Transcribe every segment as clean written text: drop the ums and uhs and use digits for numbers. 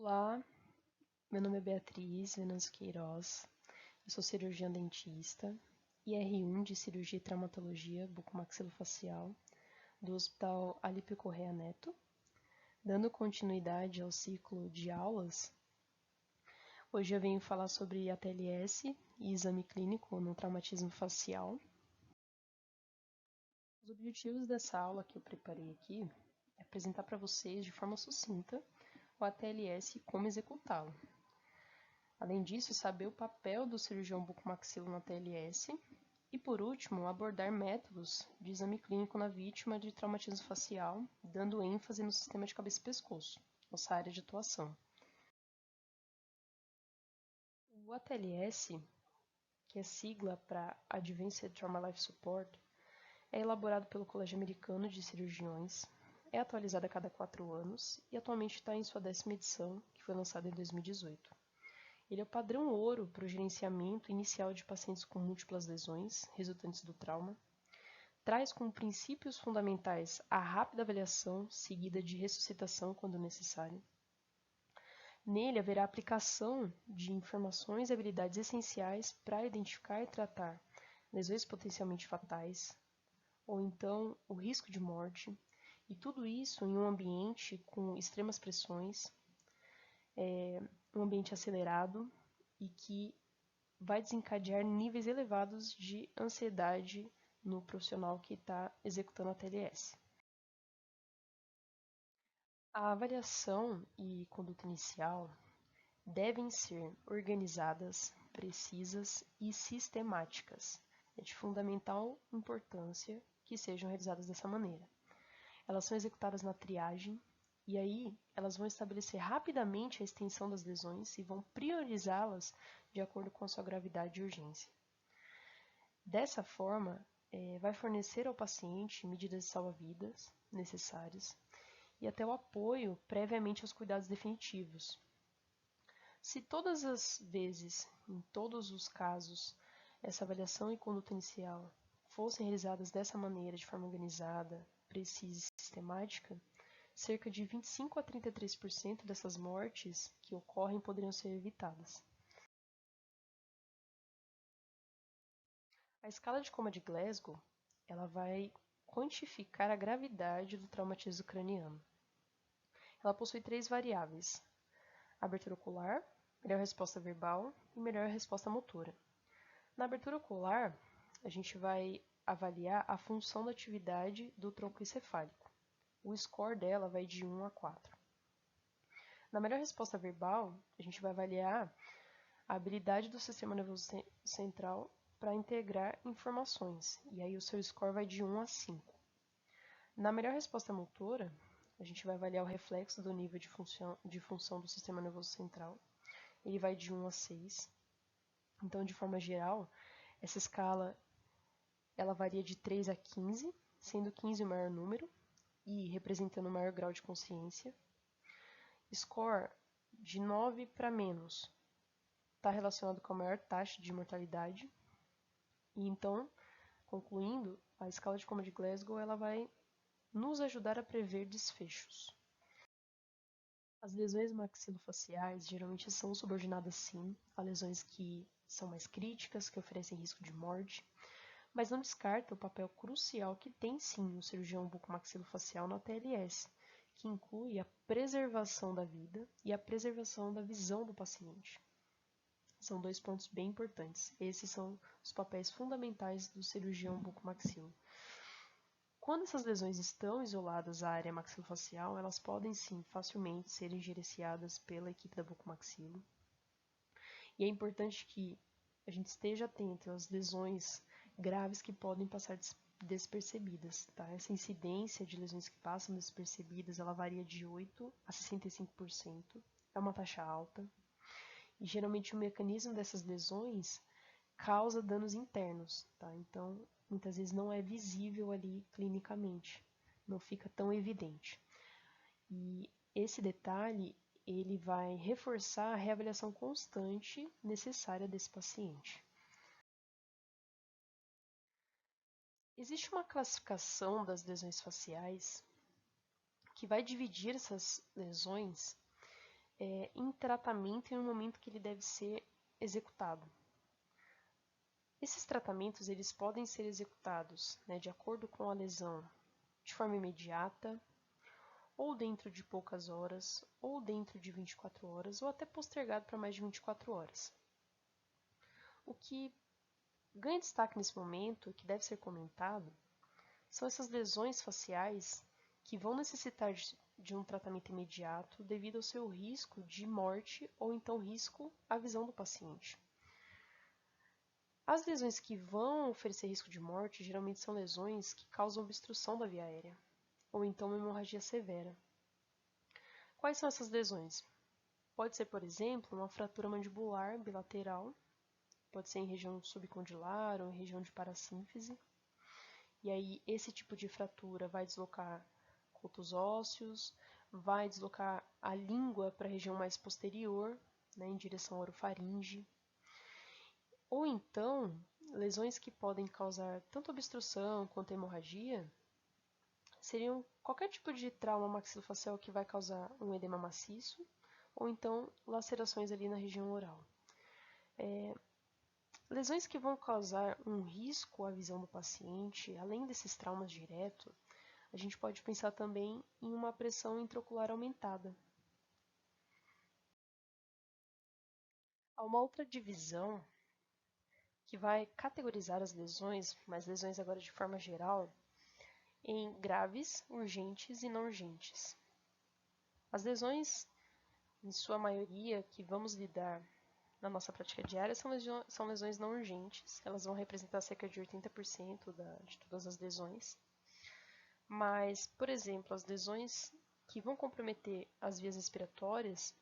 Olá, meu nome é Beatriz Venâncio Queiroz, eu sou cirurgiã dentista e R1 de Cirurgia e Traumatologia Bucomaxilofacial do Hospital Alípio Corrêa Neto. Dando continuidade ao ciclo de aulas, hoje eu venho falar sobre ATLS e exame clínico no traumatismo facial. Os objetivos dessa aula que eu preparei aqui é apresentar para vocês de forma sucinta o ATLS e como executá-lo. Além disso, saber o papel do cirurgião bucomaxilo na TLS e, por último, abordar métodos de exame clínico na vítima de traumatismo facial, dando ênfase no sistema de cabeça e pescoço, nossa área de atuação. O ATLS, que é sigla para Advanced Trauma Life Support, é elaborado pelo Colégio Americano de Cirurgiões, é atualizado a cada 4 anos e atualmente está em sua 10ª edição, que foi lançada em 2018. Ele é o padrão ouro para o gerenciamento inicial de pacientes com múltiplas lesões resultantes do trauma. Traz como princípios fundamentais a rápida avaliação, seguida de ressuscitação quando necessário. Nele haverá aplicação de informações e habilidades essenciais para identificar e tratar lesões potencialmente fatais, ou então o risco de morte, e tudo isso em um ambiente com extremas pressões, um ambiente acelerado e que vai desencadear níveis elevados de ansiedade no profissional que está executando a TLS. A avaliação e conduta inicial devem ser organizadas, precisas e sistemáticas. É de fundamental importância que sejam realizadas dessa maneira. Elas são executadas na triagem, e aí elas vão estabelecer rapidamente a extensão das lesões e vão priorizá-las de acordo com a sua gravidade e urgência. Dessa forma, vai fornecer ao paciente medidas de salva-vidas necessárias e até o apoio previamente aos cuidados definitivos. Se todas as vezes, em todos os casos, essa avaliação e conduta inicial fossem realizadas dessa maneira, de forma organizada, precisa e sistemática, cerca de 25 a 33% dessas mortes que ocorrem poderiam ser evitadas. A escala de coma de Glasgow, ela vai quantificar a gravidade do traumatismo craniano. Ela possui 3 variáveis: abertura ocular, melhor resposta verbal e melhor resposta motora. Na abertura ocular, a gente vai avaliar a função da atividade do tronco encefálico. O score dela vai de 1 a 4. Na melhor resposta verbal, a gente vai avaliar a habilidade do sistema nervoso central para integrar informações, e aí o seu score vai de 1 a 5. Na melhor resposta motora, a gente vai avaliar o reflexo do nível de função do sistema nervoso central. Ele vai de 1 a 6. Então, de forma geral, essa escala ela varia de 3 a 15, sendo 15 o maior número e representando o maior grau de consciência. Score de 9 para menos está relacionado com a maior taxa de mortalidade. E então, concluindo, a escala de coma de Glasgow ela vai nos ajudar a prever desfechos. As lesões maxilofaciais geralmente são subordinadas sim a lesões que são mais críticas, que oferecem risco de morte, mas não descarta o papel crucial que tem sim o cirurgião bucomaxilofacial na TLS, que inclui a preservação da vida e a preservação da visão do paciente. São 2 pontos bem importantes. Esses são os papéis fundamentais do cirurgião bucomaxilo. Quando essas lesões estão isoladas à área maxilofacial, elas podem sim facilmente serem gerenciadas pela equipe da bucomaxilo. E é importante que a gente esteja atento às lesões graves que podem passar despercebidas. Tá? Essa incidência de lesões que passam despercebidas, ela varia de 8 a 65%. É uma taxa alta. E geralmente o mecanismo dessas lesões causa danos internos, tá? Então, muitas vezes não é visível ali clinicamente, não fica tão evidente. E esse detalhe, ele vai reforçar a reavaliação constante necessária desse paciente. Existe uma classificação das lesões faciais que vai dividir essas lesões em tratamento e no momento que ele deve ser executado. Esses tratamentos eles podem ser executados, de acordo com a lesão, de forma imediata, ou dentro de poucas horas, ou dentro de 24 horas, ou até postergado para mais de 24 horas. O que ganha destaque nesse momento, que deve ser comentado, são essas lesões faciais que vão necessitar de um tratamento imediato devido ao seu risco de morte ou então risco à visão do paciente. As lesões que vão oferecer risco de morte geralmente são lesões que causam obstrução da via aérea, ou então uma hemorragia severa. Quais são essas lesões? Pode ser, por exemplo, uma fratura mandibular bilateral, pode ser em região subcondilar ou em região de parassínfise. E aí esse tipo de fratura vai deslocar cultos ósseos, vai deslocar a língua para a região mais posterior, em direção à orofaringe. Ou então, lesões que podem causar tanto obstrução quanto hemorragia seriam qualquer tipo de trauma maxilofacial que vai causar um edema maciço, ou então lacerações ali na região oral. Lesões que vão causar um risco à visão do paciente, além desses traumas diretos, a gente pode pensar também em uma pressão intraocular aumentada. Há uma outra divisão que vai categorizar as lesões, mas lesões agora de forma geral, em graves, urgentes e não urgentes. As lesões, em sua maioria, que vamos lidar na nossa prática diária, são lesões não urgentes. Elas vão representar cerca de 80% de todas as lesões. Mas, por exemplo, as lesões que vão comprometer as vias respiratórias,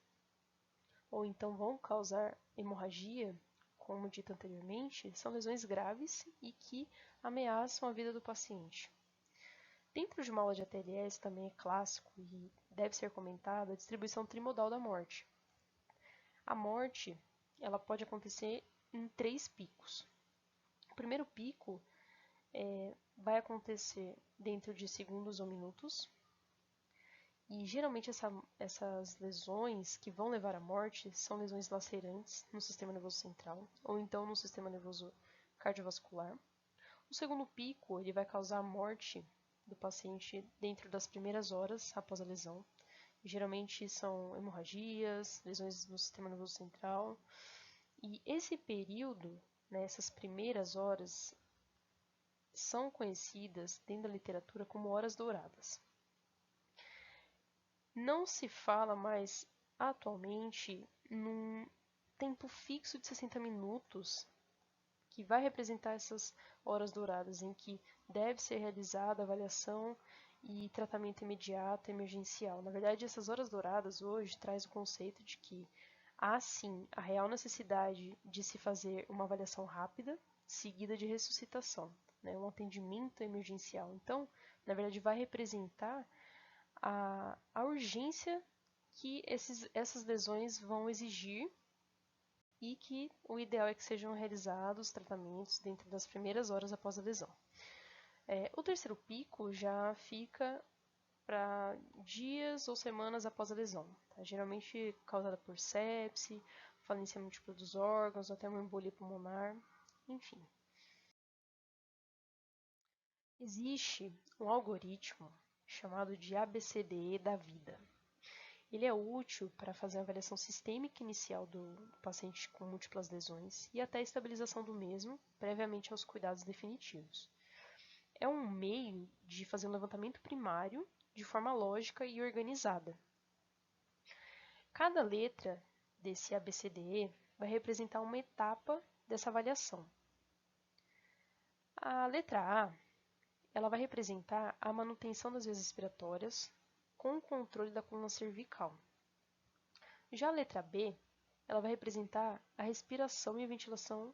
ou então vão causar hemorragia, como dito anteriormente, são lesões graves e que ameaçam a vida do paciente. Dentro de uma aula de ATLS também é clássico e deve ser comentada a distribuição trimodal da morte. A morte ela pode acontecer em 3 picos. O primeiro pico vai acontecer dentro de segundos ou minutos, e geralmente essas lesões que vão levar à morte são lesões lacerantes no sistema nervoso central ou então no sistema nervoso cardiovascular. O segundo pico ele vai causar a morte do paciente dentro das primeiras horas após a lesão. Geralmente são hemorragias, lesões no sistema nervoso central. E esse período, essas primeiras horas, são conhecidas dentro da literatura como horas douradas. Não se fala mais atualmente num tempo fixo de 60 minutos que vai representar essas horas douradas em que deve ser realizada a avaliação e tratamento imediato emergencial. Na verdade, essas horas douradas hoje traz o conceito de que há sim a real necessidade de se fazer uma avaliação rápida, seguida de ressuscitação, um atendimento emergencial. Então, na verdade, vai representar a urgência que essas lesões vão exigir e que o ideal é que sejam realizados tratamentos dentro das primeiras horas após a lesão. O terceiro pico já fica para dias ou semanas após a lesão, geralmente causada por sepse, falência múltipla dos órgãos, até uma embolia pulmonar, enfim. Existe um algoritmo chamado de ABCDE da vida. Ele é útil para fazer a avaliação sistêmica inicial do paciente com múltiplas lesões e até a estabilização do mesmo, previamente aos cuidados definitivos. É um meio de fazer um levantamento primário de forma lógica e organizada. Cada letra desse ABCDE vai representar uma etapa dessa avaliação. A letra A, ela vai representar a manutenção das vias respiratórias com o controle da coluna cervical. Já a letra B, ela vai representar a respiração e a ventilação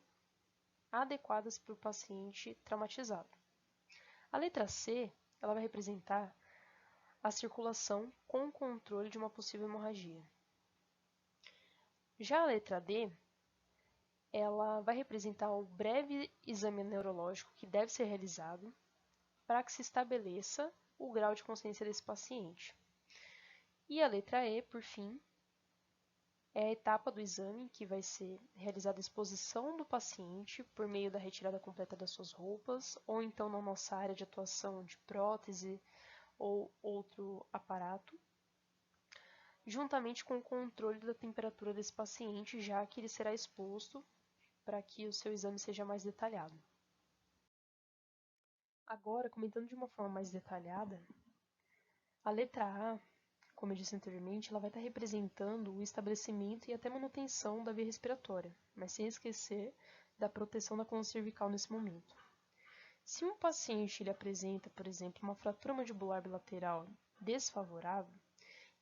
adequadas para o paciente traumatizado. A letra C, ela vai representar a circulação com o controle de uma possível hemorragia. Já a letra D, ela vai representar o breve exame neurológico que deve ser realizado para que se estabeleça o grau de consciência desse paciente. E a letra E, por fim, É a etapa do exame que vai ser realizada a exposição do paciente por meio da retirada completa das suas roupas, ou então na nossa área de atuação de prótese ou outro aparato, juntamente com o controle da temperatura desse paciente, já que ele será exposto para que o seu exame seja mais detalhado. Agora, comentando de uma forma mais detalhada, a letra A, como eu disse anteriormente, ela vai estar representando o estabelecimento e até manutenção da via respiratória, mas sem esquecer da proteção da coluna cervical nesse momento. Se um paciente ele apresenta, por exemplo, uma fratura mandibular bilateral desfavorável,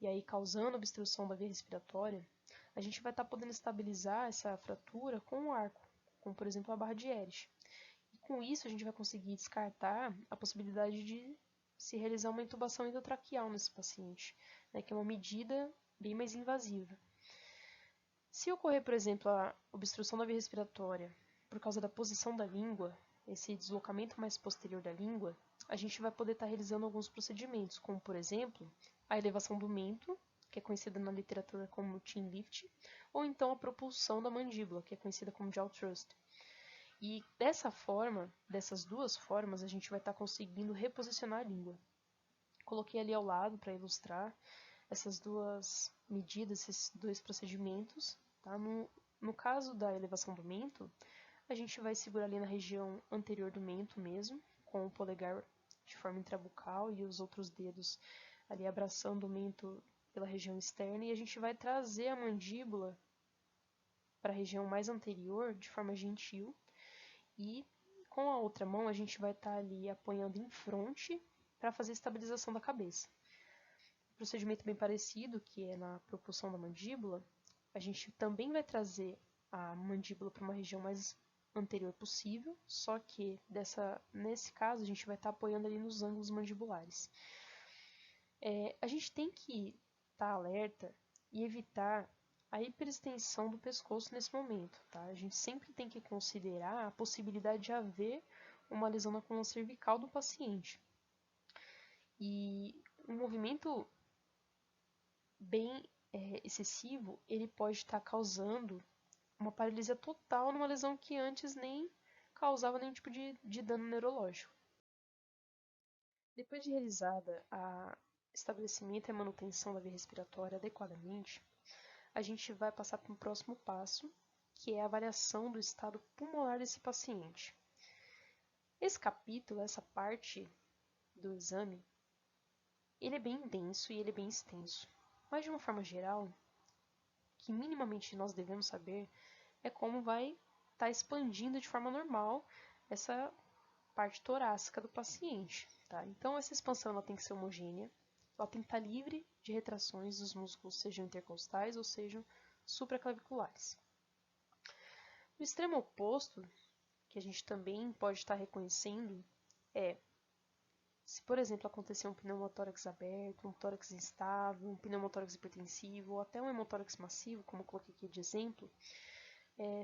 e aí causando obstrução da via respiratória, a gente vai estar podendo estabilizar essa fratura com um arco, como por exemplo a barra de Erich. E com isso a gente vai conseguir descartar a possibilidade de se realizar uma intubação endotraqueal nesse paciente, né, que é uma medida bem mais invasiva. Se ocorrer, por exemplo, a obstrução da via respiratória por causa da posição da língua, esse deslocamento mais posterior da língua, a gente vai poder estar realizando alguns procedimentos, como por exemplo, a elevação do mento, que é conhecida na literatura como chin lift, ou então a propulsão da mandíbula, que é conhecida como jaw thrust. E dessa forma, dessas duas formas, a gente vai estar conseguindo reposicionar a língua. Coloquei ali ao lado para ilustrar essas duas medidas, esses dois procedimentos. Tá? No caso da elevação do mento, a gente vai segurar ali na região anterior do mento mesmo, com o polegar de forma intrabucal e os outros dedos ali abraçando o mento pela região externa, e a gente vai trazer a mandíbula para a região mais anterior de forma gentil, e com a outra mão a gente vai estar ali apoiando em fronte para fazer a estabilização da cabeça. Um procedimento bem parecido, que é na propulsão da mandíbula, a gente também vai trazer a mandíbula para uma região mais anterior possível, só que nesse caso a gente vai estar apoiando ali nos ângulos mandibulares. A gente tem que estar alerta e evitar a hiperextensão do pescoço nesse momento, tá? A gente sempre tem que considerar a possibilidade de haver uma lesão na coluna cervical do paciente. E um movimento bem excessivo, ele pode estar causando uma paralisia total numa lesão que antes nem causava nenhum tipo de dano neurológico. Depois de realizada a estabelecimento e a manutenção da via respiratória adequadamente, a gente vai passar para o próximo passo, que é a avaliação do estado pulmonar desse paciente. Esse capítulo, essa parte do exame, ele é bem denso e ele é bem extenso. Mas de uma forma geral, o que minimamente nós devemos saber é como vai estar expandindo de forma normal essa parte torácica do paciente. Tá? Então essa expansão ela tem que ser homogênea, ela tem que estar livre de retrações dos músculos, sejam intercostais ou sejam supraclaviculares. O extremo oposto, que a gente também pode estar reconhecendo, é se, por exemplo, acontecer um pneumotórax aberto, um tórax instável, um pneumotórax hipertensivo ou até um hemotórax massivo, como eu coloquei aqui de exemplo,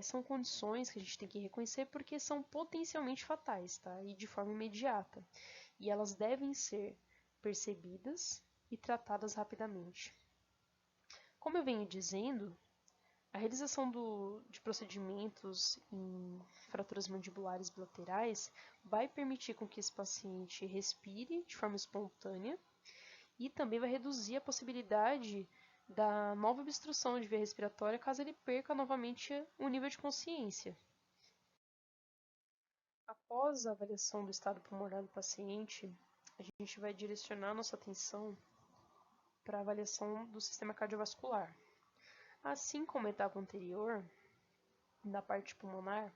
são condições que a gente tem que reconhecer porque são potencialmente fatais, tá? E de forma imediata. E elas devem ser percebidas e tratadas rapidamente. Como eu venho dizendo, a realização de procedimentos em fraturas mandibulares bilaterais vai permitir com que esse paciente respire de forma espontânea e também vai reduzir a possibilidade da nova obstrução de via respiratória caso ele perca novamente o nível de consciência. Após a avaliação do estado pulmonar do paciente, a gente vai direcionar nossa atenção para a avaliação do sistema cardiovascular. Assim como a etapa anterior, na parte pulmonar,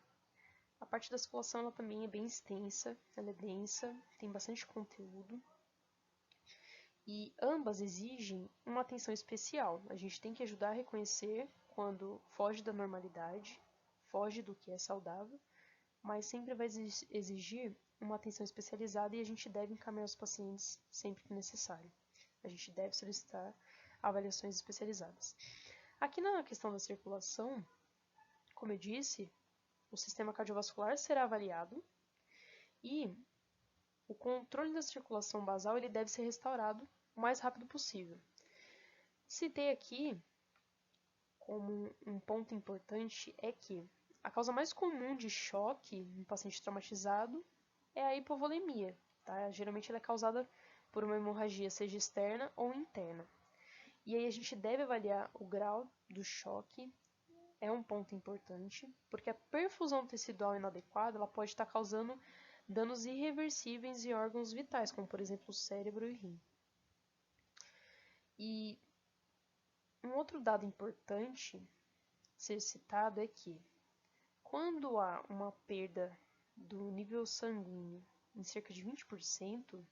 a parte da circulação ela também é bem extensa, ela é densa, tem bastante conteúdo e ambas exigem uma atenção especial. A gente tem que ajudar a reconhecer quando foge da normalidade, foge do que é saudável, mas sempre vai exigir uma atenção especializada e a gente deve encaminhar os pacientes sempre que necessário. A gente deve solicitar avaliações especializadas. Aqui na questão da circulação, como eu disse, o sistema cardiovascular será avaliado e o controle da circulação basal ele deve ser restaurado o mais rápido possível. Citei aqui como um ponto importante é que a causa mais comum de choque no paciente traumatizado é a hipovolemia, tá? Geralmente ela é causada por uma hemorragia, seja externa ou interna. E aí a gente deve avaliar o grau do choque, é um ponto importante, porque a perfusão tecidual inadequada ela pode estar causando danos irreversíveis em órgãos vitais, como por exemplo o cérebro e o rim. E um outro dado importante ser citado é que quando há uma perda do nível sanguíneo em cerca de 20%,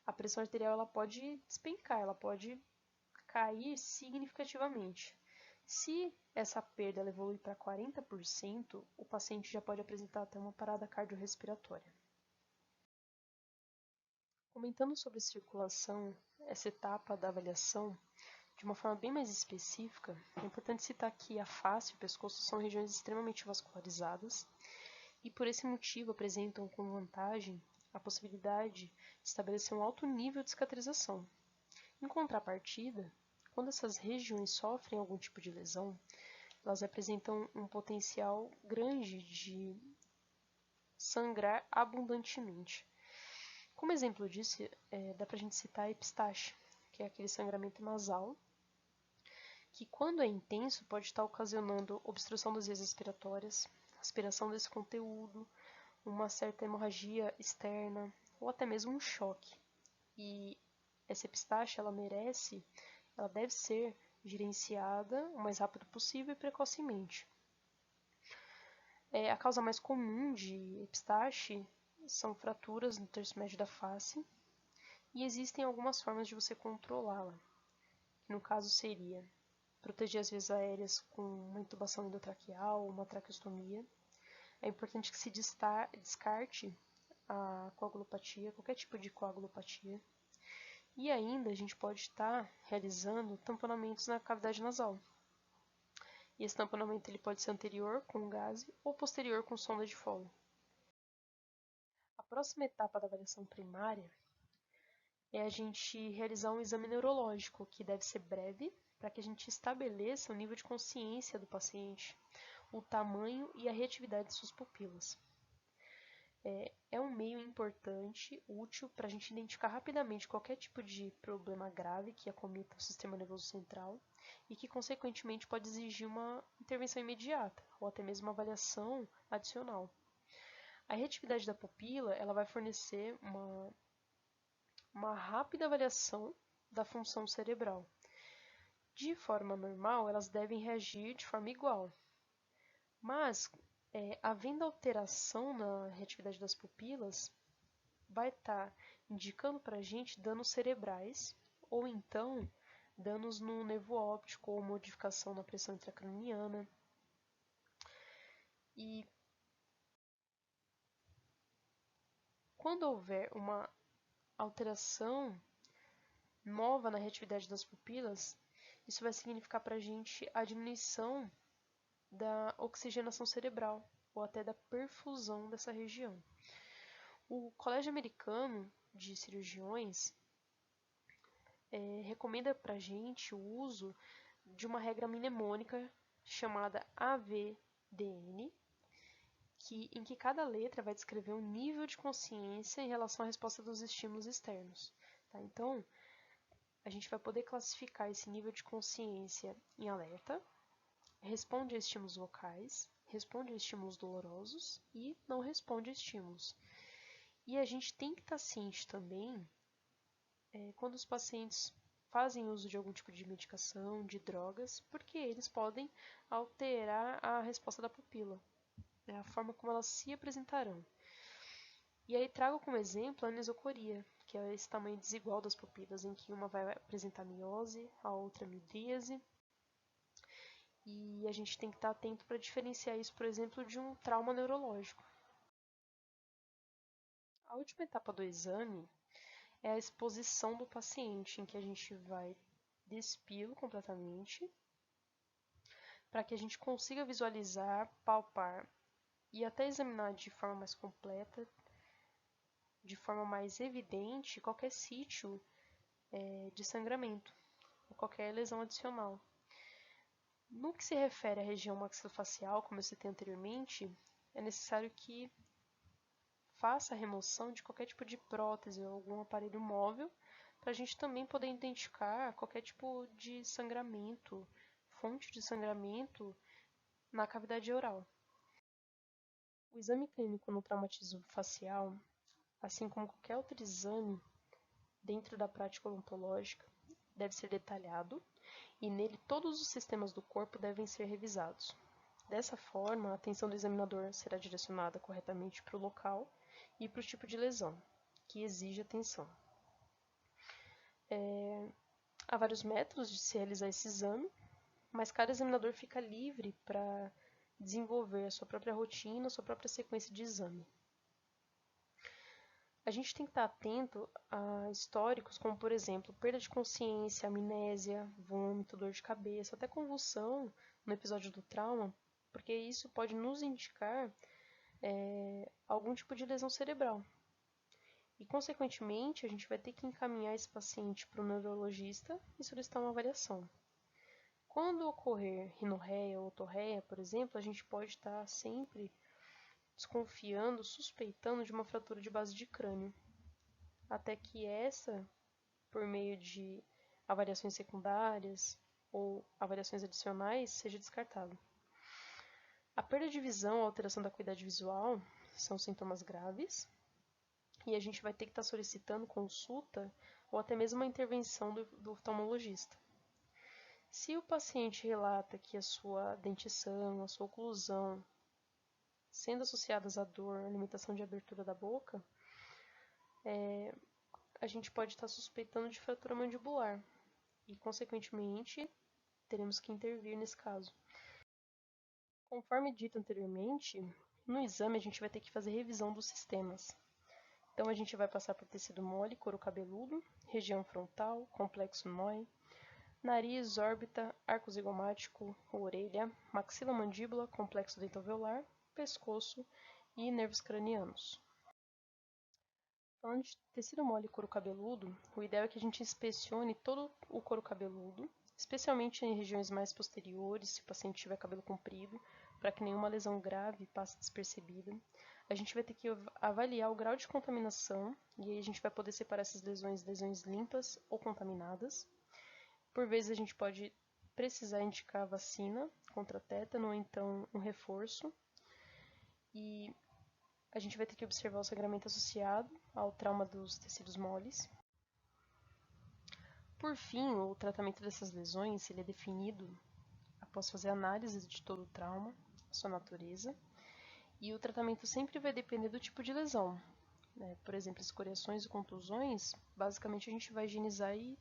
a pressão arterial ela pode despencar, ela pode cair significativamente. Se essa perda evolui para 40%, o paciente já pode apresentar até uma parada cardiorrespiratória. Comentando sobre circulação, essa etapa da avaliação, de uma forma bem mais específica, é importante citar que a face e o pescoço são regiões extremamente vascularizadas e por esse motivo apresentam com vantagem a possibilidade de estabelecer um alto nível de cicatrização. Em contrapartida, quando essas regiões sofrem algum tipo de lesão, elas apresentam um potencial grande de sangrar abundantemente. Como exemplo disso, dá para a gente citar a epistaxe, que é aquele sangramento nasal, que quando é intenso pode estar ocasionando obstrução das vias respiratórias, aspiração desse conteúdo, uma certa hemorragia externa ou até mesmo um choque. E essa epistaxe, ela deve ser gerenciada o mais rápido possível e precocemente. A causa mais comum de epistaxe são fraturas no terço médio da face e existem algumas formas de você controlá-la, que no caso seria proteger as vias aéreas com uma intubação endotraqueal ou uma traqueostomia. É importante que se descarte a coagulopatia, qualquer tipo de coagulopatia. E ainda a gente pode estar realizando tamponamentos na cavidade nasal. E esse tamponamento ele pode ser anterior com gaze ou posterior com sonda de Foley. A próxima etapa da avaliação primária é a gente realizar um exame neurológico, que deve ser breve, para que a gente estabeleça o nível de consciência do paciente, o tamanho e a reatividade de suas pupilas. É um meio importante, útil, para a gente identificar rapidamente qualquer tipo de problema grave que acometa o sistema nervoso central e que, consequentemente, pode exigir uma intervenção imediata ou até mesmo uma avaliação adicional. A reatividade da pupila ela vai fornecer uma rápida avaliação da função cerebral. De forma normal, elas devem reagir de forma igual, mas havendo alteração na reatividade das pupilas, vai estar indicando para a gente danos cerebrais ou então danos no nervo óptico ou modificação na pressão intracraniana. E quando houver uma alteração nova na reatividade das pupilas, isso vai significar para a gente a diminuição da oxigenação cerebral ou até da perfusão dessa região. O Colégio Americano de Cirurgiões recomenda para a gente o uso de uma regra mnemônica chamada AVDN, em que cada letra vai descrever um nível de consciência em relação à resposta dos estímulos externos. Tá? Então, a gente vai poder classificar esse nível de consciência em alerta, responde a estímulos vocais, responde a estímulos dolorosos e não responde a estímulos. E a gente tem que estar ciente também quando os pacientes fazem uso de algum tipo de medicação, de drogas, porque eles podem alterar a resposta da pupila, a forma como elas se apresentarão. E aí trago como exemplo a anisocoria, que é esse tamanho desigual das pupilas, em que uma vai apresentar miose, a outra midríase. E a gente tem que estar atento para diferenciar isso, por exemplo, de um trauma neurológico. A última etapa do exame é a exposição do paciente, em que a gente vai despiá-lo completamente, para que a gente consiga visualizar, palpar e até examinar de forma mais completa, de forma mais evidente, qualquer sítio de sangramento ou qualquer lesão adicional. No que se refere à região maxilofacial, como eu citei anteriormente, é necessário que faça a remoção de qualquer tipo de prótese ou algum aparelho móvel, para a gente também poder identificar qualquer tipo de sangramento, fonte de sangramento na cavidade oral. O exame clínico no traumatismo facial, assim como qualquer outro exame dentro da prática odontológica, deve ser detalhado e nele todos os sistemas do corpo devem ser revisados. Dessa forma, a atenção do examinador será direcionada corretamente para o local e para o tipo de lesão que exige atenção. Há vários métodos de se realizar esse exame, mas cada examinador fica livre para desenvolver a sua própria rotina, a sua própria sequência de exame. A gente tem que estar atento a históricos como, por exemplo, perda de consciência, amnésia, vômito, dor de cabeça, até convulsão no episódio do trauma, porque isso pode nos indicar algum tipo de lesão cerebral. E, consequentemente, a gente vai ter que encaminhar esse paciente para o neurologista e solicitar uma avaliação. Quando ocorrer rinorreia ou otorreia, por exemplo, a gente pode estar sempre desconfiando, suspeitando de uma fratura de base de crânio, até que essa, por meio de avaliações secundárias ou avaliações adicionais, seja descartada. A perda de visão ou alteração da acuidade visual são sintomas graves e a gente vai ter que estar solicitando consulta ou até mesmo uma intervenção do oftalmologista. Se o paciente relata que a sua dentição, a sua oclusão, sendo associadas à dor, à limitação de abertura da boca, a gente pode estar suspeitando de fratura mandibular e, consequentemente, teremos que intervir nesse caso. Conforme dito anteriormente, no exame a gente vai ter que fazer revisão dos sistemas. Então a gente vai passar por tecido mole, couro cabeludo, região frontal, complexo nói, nariz, órbita, arco zigomático, orelha, maxila mandíbula, complexo dentoalveolar, pescoço e nervos cranianos. Falando de tecido mole e couro cabeludo, o ideal é que a gente inspecione todo o couro cabeludo, especialmente em regiões mais posteriores, se o paciente tiver cabelo comprido, para que nenhuma lesão grave passe despercebida. A gente vai ter que avaliar o grau de contaminação, e aí a gente vai poder separar essas lesões limpas ou contaminadas. Por vezes a gente pode precisar indicar vacina contra tétano ou então um reforço. E a gente vai ter que observar o sangramento associado ao trauma dos tecidos moles. Por fim, o tratamento dessas lesões ele é definido após fazer análise de todo o trauma, sua natureza, e o tratamento sempre vai depender do tipo de lesão. Por exemplo, escoriações e contusões, basicamente a gente vai higienizar e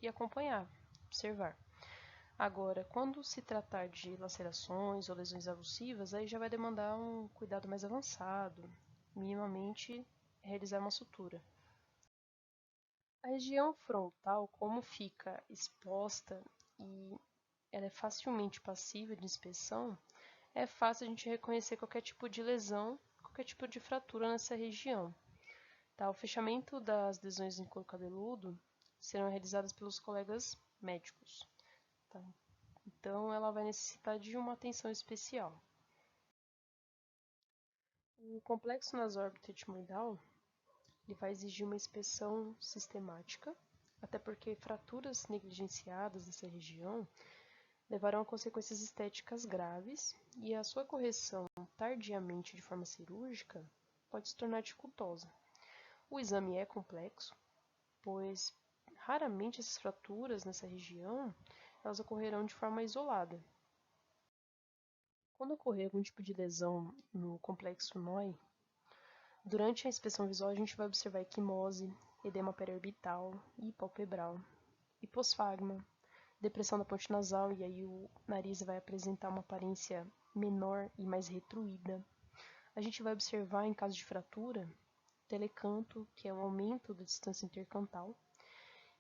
acompanhar, observar. Agora, quando se tratar de lacerações ou lesões avulsivas, aí já vai demandar um cuidado mais avançado, minimamente realizar uma sutura. A região frontal, como fica exposta e ela é facilmente passível de inspeção, é fácil a gente reconhecer qualquer tipo de lesão, qualquer tipo de fratura nessa região. Tá? O fechamento das lesões em couro cabeludo serão realizadas pelos colegas médicos. Tá? Então, ela vai necessitar de uma atenção especial. O complexo nasórbito etimoidal ele vai exigir uma inspeção sistemática, até porque fraturas negligenciadas nessa região levarão a consequências estéticas graves e a sua correção tardiamente de forma cirúrgica pode se tornar dificultosa. O exame é complexo, pois raramente essas fraturas nessa região elas ocorrerão de forma isolada. Quando ocorrer algum tipo de lesão no complexo NOI, durante a inspeção visual a gente vai observar equimose, edema periorbital, hipopalpebral, hiposfagma, depressão da ponte nasal, e aí o nariz vai apresentar uma aparência menor e mais retruída. A gente vai observar, em caso de fratura, telecanto, que é o aumento da distância intercantal,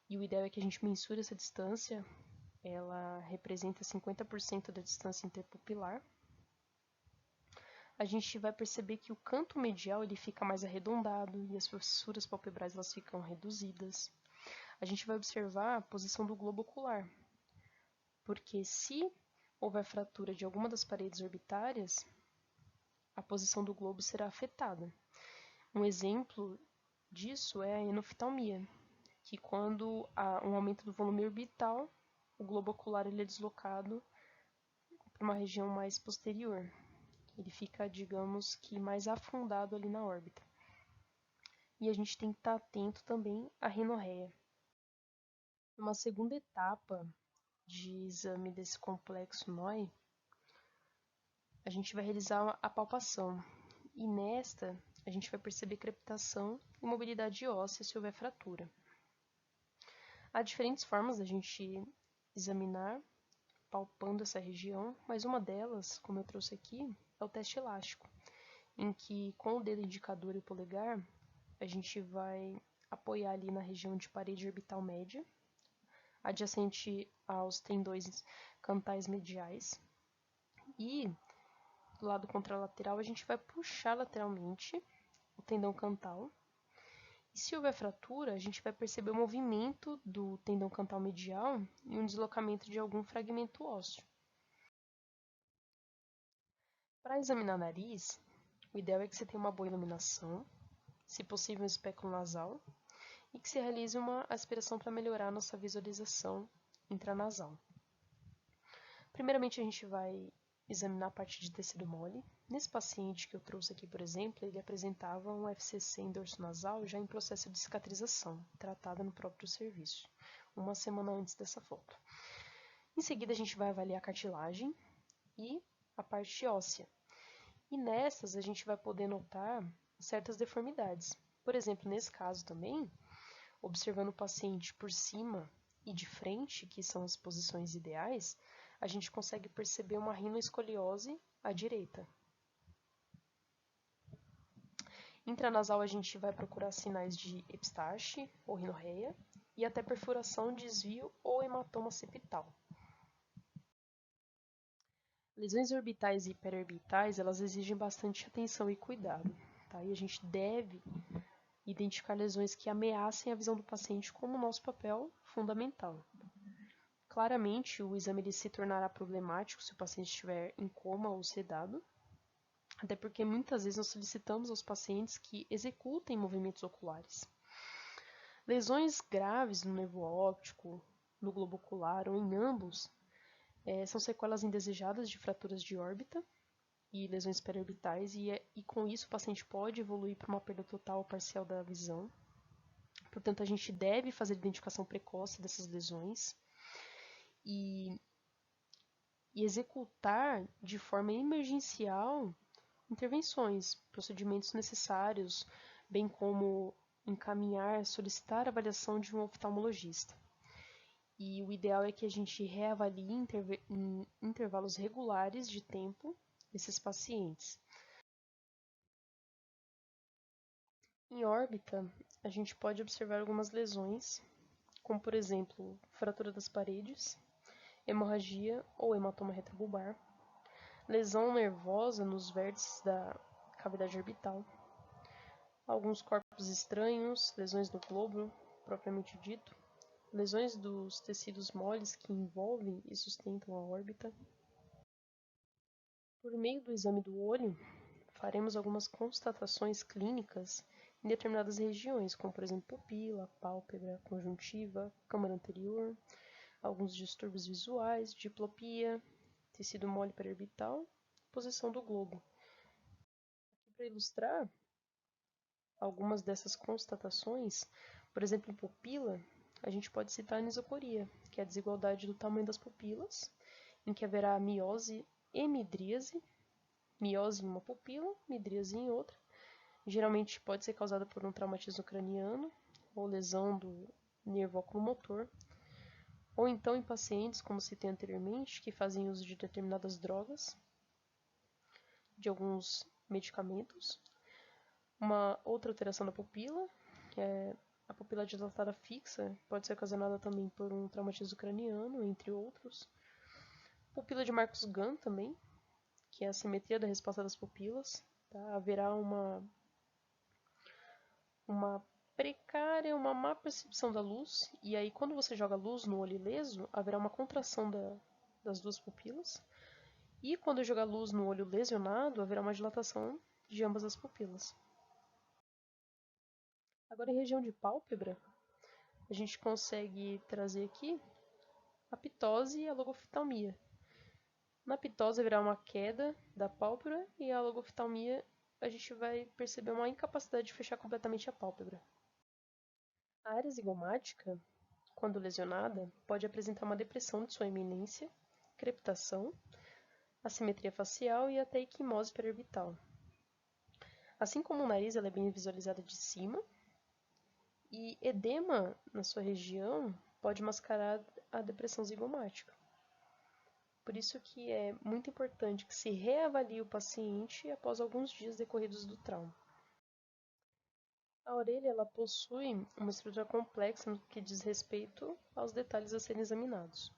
e o ideal é que a gente mensure essa distância, ela representa 50% da distância interpupilar. A gente vai perceber que o canto medial ele fica mais arredondado e as fissuras palpebrais elas ficam reduzidas. A gente vai observar a posição do globo ocular, porque se houver fratura de alguma das paredes orbitárias, a posição do globo será afetada. Um exemplo disso é a enoftalmia, que quando há um aumento do volume orbital, o globo ocular ele é deslocado para uma região mais posterior. Ele fica, digamos que, mais afundado ali na órbita. E a gente tem que estar atento também à rinorreia. Uma segunda etapa de exame desse complexo NOI, a gente vai realizar a palpação. E nesta, a gente vai perceber crepitação e mobilidade óssea se houver fratura. Há diferentes formas da gente examinar palpando essa região, mas uma delas, como eu trouxe aqui, é o teste elástico, em que com o dedo indicador e o polegar, a gente vai apoiar ali na região de parede orbital média, adjacente aos tendões cantais mediais, e do lado contralateral a gente vai puxar lateralmente o tendão cantal. E se houver fratura, a gente vai perceber o movimento do tendão cantal medial e um deslocamento de algum fragmento ósseo. Para examinar nariz, o ideal é que você tenha uma boa iluminação, se possível um espéculo nasal, e que se realize uma aspiração para melhorar a nossa visualização intranasal. Primeiramente, a gente vai examinar a parte de tecido mole. Nesse paciente que eu trouxe aqui, por exemplo, ele apresentava um FCC em dorso nasal já em processo de cicatrização, tratada no próprio serviço, uma semana antes dessa foto. Em seguida, a gente vai avaliar a cartilagem e a parte óssea. E nessas, a gente vai poder notar certas deformidades. Por exemplo, nesse caso também, observando o paciente por cima e de frente, que são as posições ideais, a gente consegue perceber uma rinoescoliose à direita. Intranasal a gente vai procurar sinais de epistaxe ou rinorreia e até perfuração, desvio ou hematoma septal. Lesões orbitais e hiperorbitais, elas exigem bastante atenção e cuidado, tá? E a gente deve identificar lesões que ameacem a visão do paciente como nosso papel fundamental. Claramente, o exame se tornará problemático se o paciente estiver em coma ou sedado, até porque muitas vezes nós solicitamos aos pacientes que executem movimentos oculares. Lesões graves no nervo óptico, no globo ocular ou em ambos são sequelas indesejadas de fraturas de órbita e lesões periorbitais, e com isso o paciente pode evoluir para uma perda total ou parcial da visão. Portanto, a gente deve fazer a identificação precoce dessas lesões e executar de forma emergencial intervenções, procedimentos necessários, bem como encaminhar, solicitar a avaliação de um oftalmologista. E o ideal é que a gente reavalie em intervalos regulares de tempo esses pacientes. Em órbita, a gente pode observar algumas lesões, como por exemplo, fratura das paredes, hemorragia ou hematoma retrobulbar, lesão nervosa nos vértices da cavidade orbital, alguns corpos estranhos, lesões no globo, propriamente dito, lesões dos tecidos moles que envolvem e sustentam a órbita. Por meio do exame do olho, faremos algumas constatações clínicas em determinadas regiões, como por exemplo pupila, pálpebra, conjuntiva, câmara anterior, alguns distúrbios visuais, diplopia, tecido mole periorbital, posição do globo. Aqui para ilustrar algumas dessas constatações, por exemplo, em pupila, a gente pode citar a anisocoria, que é a desigualdade do tamanho das pupilas, em que haverá miose e midríase, miose em uma pupila, midríase em outra. Geralmente pode ser causada por um traumatismo craniano ou lesão do nervo oculomotor, ou então em pacientes, como citei anteriormente, que fazem uso de determinadas drogas, de alguns medicamentos. Uma outra alteração da pupila, que é a pupila dilatada fixa, pode ser ocasionada também por um traumatismo craniano, entre outros. Pupila de Marcus-Gunn também, que é a simetria da resposta das pupilas. Tá? Haverá uma precária, uma má percepção da luz, e aí quando você joga luz no olho ileso, haverá uma contração das duas pupilas. E quando eu jogar luz no olho lesionado, haverá uma dilatação de ambas as pupilas. Agora, em região de pálpebra, a gente consegue trazer aqui a ptose e a logoftalmia. Na ptose haverá uma queda da pálpebra e a logoftalmia a gente vai perceber uma incapacidade de fechar completamente a pálpebra. A área zigomática, quando lesionada, pode apresentar uma depressão de sua eminência, crepitação, assimetria facial e até equimose periorbital. Assim como o nariz, ela é bem visualizada de cima, e edema na sua região pode mascarar a depressão zigomática. Por isso que é muito importante que se reavalie o paciente após alguns dias decorridos do trauma. A orelha ela possui uma estrutura complexa no que diz respeito aos detalhes a serem examinados.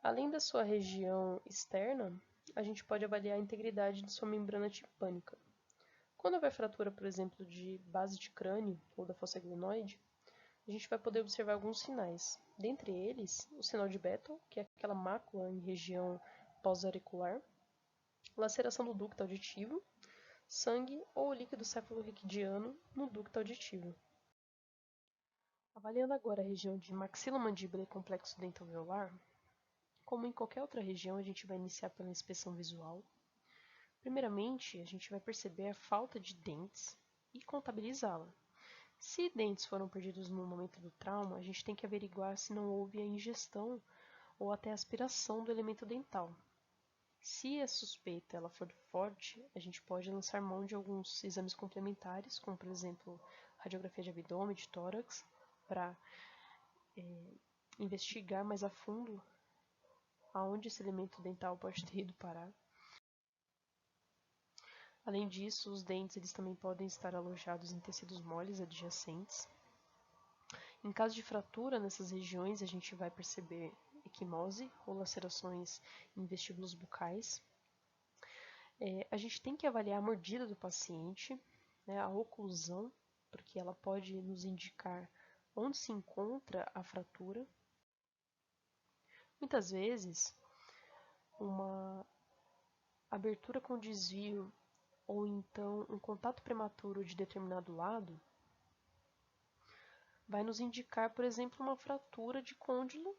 Além da sua região externa, a gente pode avaliar a integridade de sua membrana tipânica. Quando houver fratura, por exemplo, de base de crânio ou da fossa glenoide, a gente vai poder observar alguns sinais. Dentre eles, o sinal de Battle, que é aquela mácula em região pós-auricular, laceração do ducto auditivo, sangue ou líquido cefalorraquidiano no ducto auditivo. Avaliando agora a região de maxilomandíbula e complexo dentoalveolar, como em qualquer outra região, a gente vai iniciar pela inspeção visual. Primeiramente, a gente vai perceber a falta de dentes e contabilizá-la. Se dentes foram perdidos no momento do trauma, a gente tem que averiguar se não houve a ingestão ou até aspiração do elemento dental. Se a suspeita ela for forte, a gente pode lançar mão de alguns exames complementares, como por exemplo radiografia de abdômen, de tórax, para investigar mais a fundo aonde esse elemento dental pode ter ido parar. Além disso, os dentes eles também podem estar alojados em tecidos moles adjacentes. Em caso de fratura nessas regiões, a gente vai perceber equimose ou lacerações em vestíbulos bucais. A gente tem que avaliar a mordida do paciente, né, a oclusão, porque ela pode nos indicar onde se encontra a fratura. Muitas vezes, uma abertura com desvio ou então um contato prematuro de determinado lado vai nos indicar, por exemplo, uma fratura de côndilo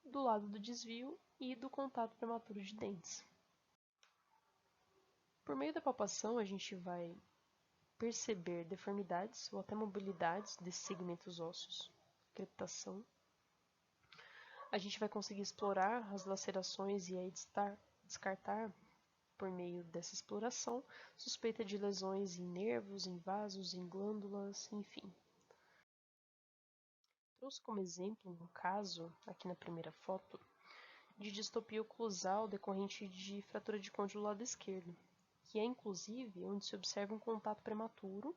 do lado do desvio e do contato prematuro de dentes. Por meio da palpação, a gente vai perceber deformidades ou até mobilidades desses segmentos ósseos, crepitação. A gente vai conseguir explorar as lacerações e aí descartar, por meio dessa exploração, suspeita de lesões em nervos, em vasos, em glândulas, enfim. Trouxe como exemplo um caso, aqui na primeira foto, de distopia oclusal decorrente de fratura de côndilo do lado esquerdo, que é inclusive onde se observa um contato prematuro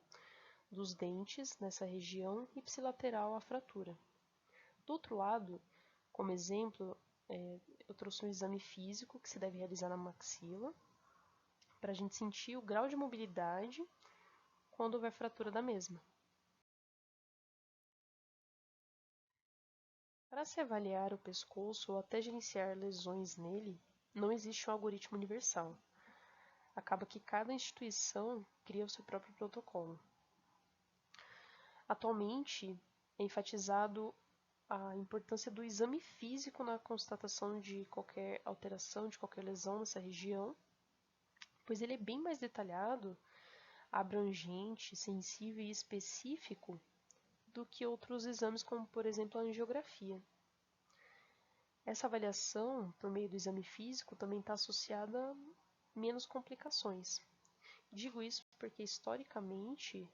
dos dentes nessa região ipsilateral à fratura. Do outro lado, como exemplo, eu trouxe um exame físico que se deve realizar na maxila, para a gente sentir o grau de mobilidade quando houver fratura da mesma. Para se avaliar o pescoço ou até gerenciar lesões nele, não existe um algoritmo universal. Acaba que cada instituição cria o seu próprio protocolo. Atualmente, é enfatizado a importância do exame físico na constatação de qualquer alteração, de qualquer lesão nessa região, pois ele é bem mais detalhado, abrangente, sensível e específico do que outros exames, como por exemplo a angiografia. Essa avaliação, por meio do exame físico, também está associada a menos complicações. Digo isso porque, historicamente,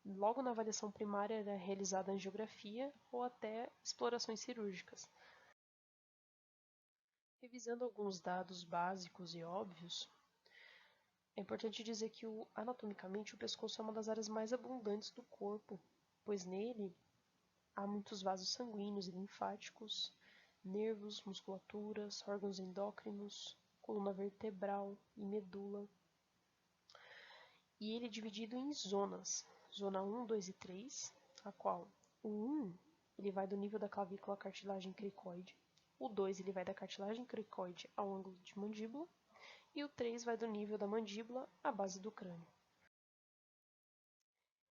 logo na avaliação primária era realizada a angiografia ou até explorações cirúrgicas. Revisando alguns dados básicos e óbvios, é importante dizer que anatomicamente o pescoço é uma das áreas mais abundantes do corpo, pois nele há muitos vasos sanguíneos e linfáticos, nervos, musculaturas, órgãos endócrinos, coluna vertebral e medula. E ele é dividido em zonas, zona 1, 2 e 3, a qual o 1 ele vai do nível da clavícula à cartilagem cricoide, O 2 ele vai da cartilagem cricoide ao ângulo de mandíbula. E o 3 vai do nível da mandíbula à base do crânio.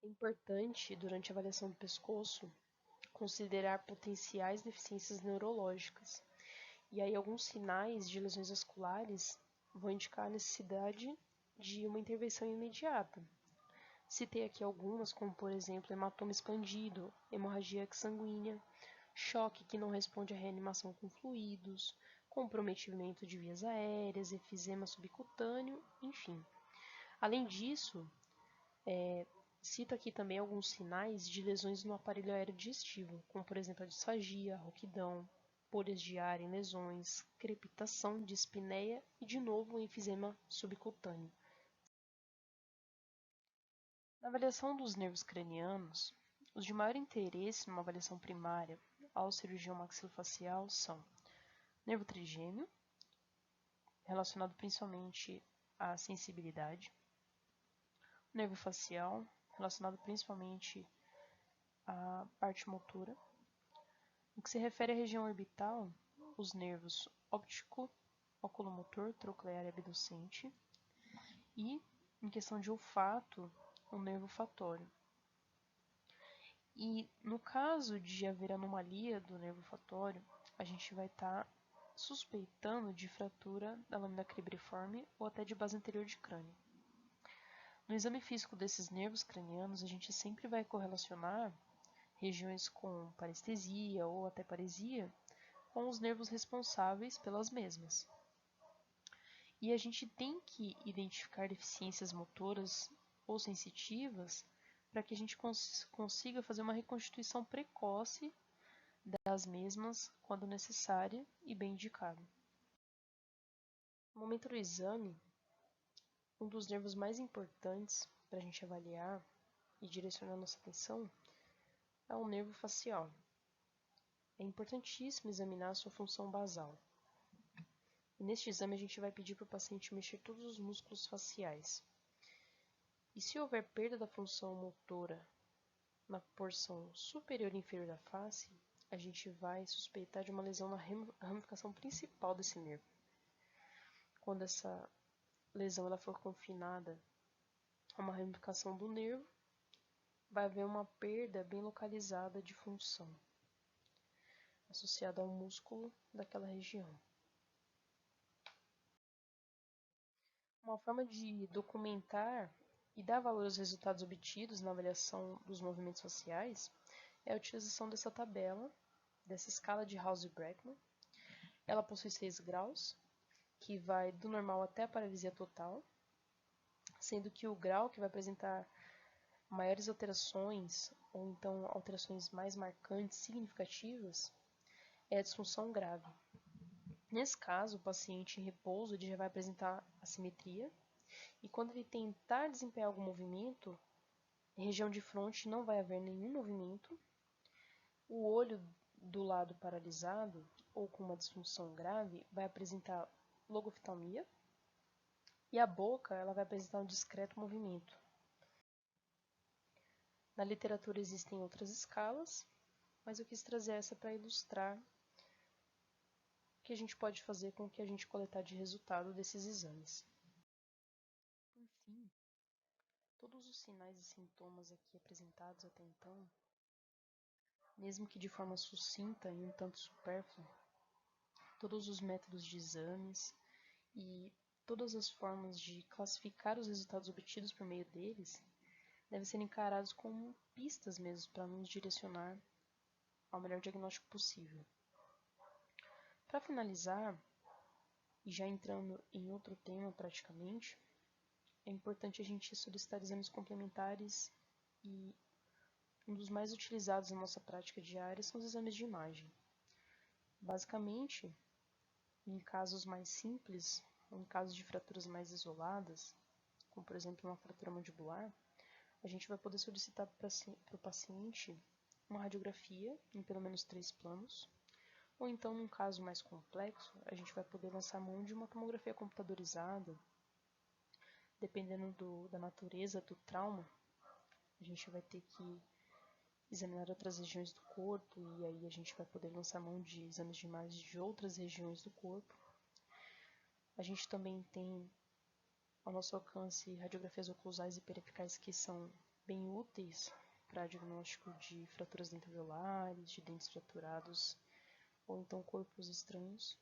É importante, durante a avaliação do pescoço, considerar potenciais deficiências neurológicas. E aí alguns sinais de lesões vasculares vão indicar a necessidade de uma intervenção imediata. Citei aqui algumas, como por exemplo, hematoma expandido, hemorragia sanguínea, choque que não responde à reanimação com fluidos, comprometimento de vias aéreas, efizema subcutâneo, enfim. Além disso, cito aqui também alguns sinais de lesões no aparelho aéreo digestivo, como por exemplo a disfagia, rouquidão, bolhas de ar em lesões, crepitação, dispneia e de novo o enfisema subcutâneo. Na avaliação dos nervos cranianos, os de maior interesse numa avaliação primária ao cirurgião maxilofacial são nervo trigêmeo, relacionado principalmente à sensibilidade, nervo facial, relacionado principalmente à parte motora. No que se refere à região orbital, os nervos óptico, oculomotor, troclear e abducente, e, em questão de olfato, o nervo olfatório. E no caso de haver anomalia do nervo olfatório, a gente vai estar suspeitando de fratura da lâmina cribriforme ou até de base anterior de crânio. No exame físico desses nervos cranianos, a gente sempre vai correlacionar regiões com parestesia ou até paresia com os nervos responsáveis pelas mesmas. E a gente tem que identificar deficiências motoras ou sensitivas para que a gente consiga fazer uma reconstituição precoce das mesmas quando necessária e bem indicada. No momento do exame, um dos nervos mais importantes para a gente avaliar e direcionar nossa atenção é o nervo facial. É importantíssimo examinar a sua função basal. E neste exame a gente vai pedir para o paciente mexer todos os músculos faciais. E se houver perda da função motora na porção superior e inferior da face, a gente vai suspeitar de uma lesão na ramificação principal desse nervo. Quando essa lesão ela for confinada a uma ramificação do nervo, vai haver uma perda bem localizada de função, associada ao músculo daquela região. Uma forma de documentar e dar valor aos resultados obtidos na avaliação dos movimentos faciais é a utilização dessa tabela, dessa escala de House-Brackmann. Ela possui 6 graus, que vai do normal até a paralisia total, sendo que o grau que vai apresentar maiores alterações, ou então alterações mais marcantes, significativas, é a disfunção grave. Nesse caso, o paciente em repouso ele já vai apresentar assimetria, e quando ele tentar desempenhar algum movimento, em região de fronte não vai haver nenhum movimento, o olho do lado paralisado, ou com uma disfunção grave, vai apresentar logoftalmia, e a boca ela vai apresentar um discreto movimento. Na literatura existem outras escalas, mas eu quis trazer essa para ilustrar o que a gente pode fazer com o que a gente coletar de resultado desses exames. Por fim, todos os sinais e sintomas aqui apresentados até então, mesmo que de forma sucinta e um tanto supérflua, todos os métodos de exames e todas as formas de classificar os resultados obtidos por meio deles devem ser encarados como pistas mesmo para nos direcionar ao melhor diagnóstico possível. Para finalizar, e já entrando em outro tema praticamente, é importante a gente solicitar exames complementares e um dos mais utilizados na nossa prática diária são os exames de imagem. Basicamente, em casos mais simples, ou em casos de fraturas mais isoladas, como por exemplo uma fratura mandibular, a gente vai poder solicitar para o paciente uma radiografia em pelo menos 3 planos, ou então, num caso mais complexo, a gente vai poder lançar mão de uma tomografia computadorizada, dependendo da natureza do trauma, a gente vai ter que examinar outras regiões do corpo, e aí a gente vai poder lançar mão de exames de imagens de outras regiões do corpo. A gente também tem ao nosso alcance radiografias oclusais e periféricas que são bem úteis para diagnóstico de fraturas dentovelares, de dentes fraturados ou então corpos estranhos.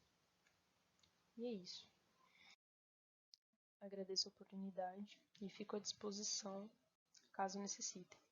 E é isso. Agradeço a oportunidade e fico à disposição caso necessitem.